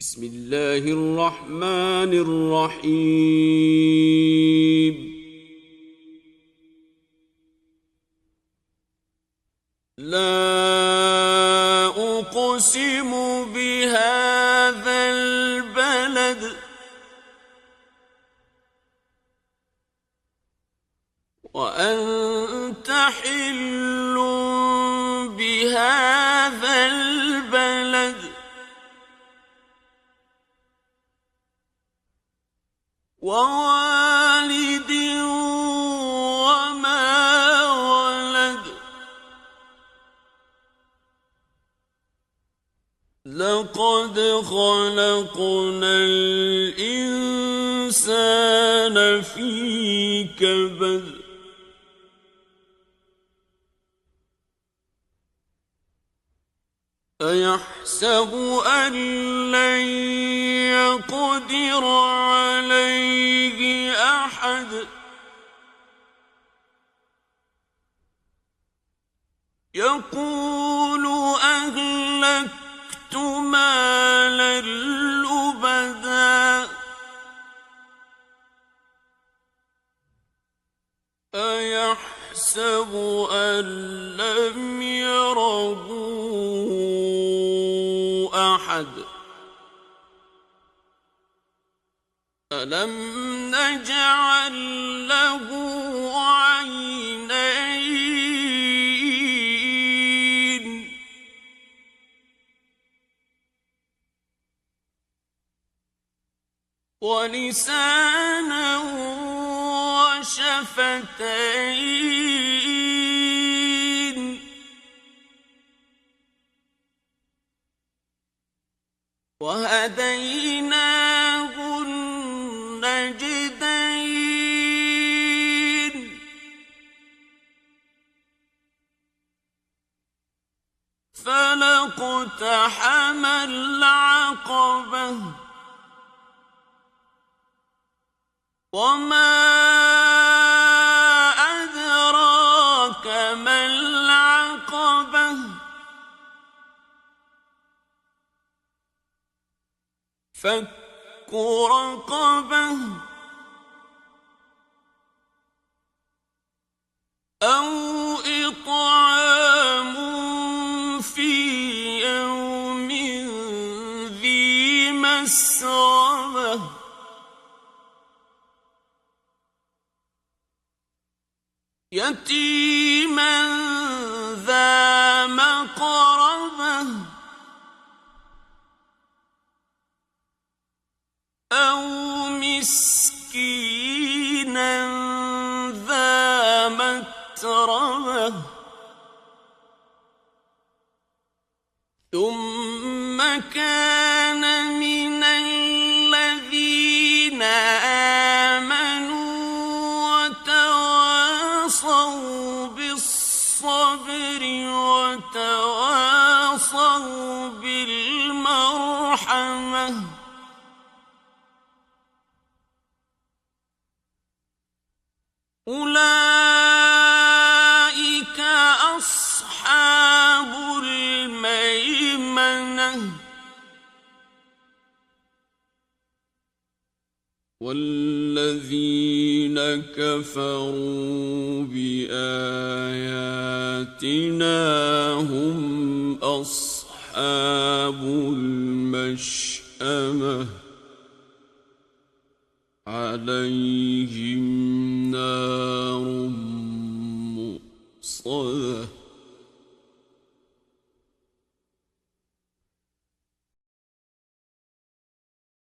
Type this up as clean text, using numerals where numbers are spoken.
بسم الله الرحمن الرحيم. لا أقسم بهذا البلد وأنت حل بهذا البلد ووالد وما ولد. لقد خلقنا الإنسان في كبد. أيحسب أن لن يقدر عليه أحد. يقول أهلكت مالا لبدا. أيحسب أن لم يره أحد. ألم نجعل له عينين ولسانا وشفتين وهديناه النجدين. فلاقتحم العقبة وما أدراك ما العقبة. فك رقبة أو إطعام في يوم ذي مسغبة. يتيما ذا مقربة أو مسكينا ذا متربة. ثم كان من الذين آمنوا وتواصوا بالصبر وتواصوا بالمرحمة. أولئك أصحاب الميمنة. والذين كفروا بآياتنا هم أصحاب المشأمة. عليهم نار مؤصدة.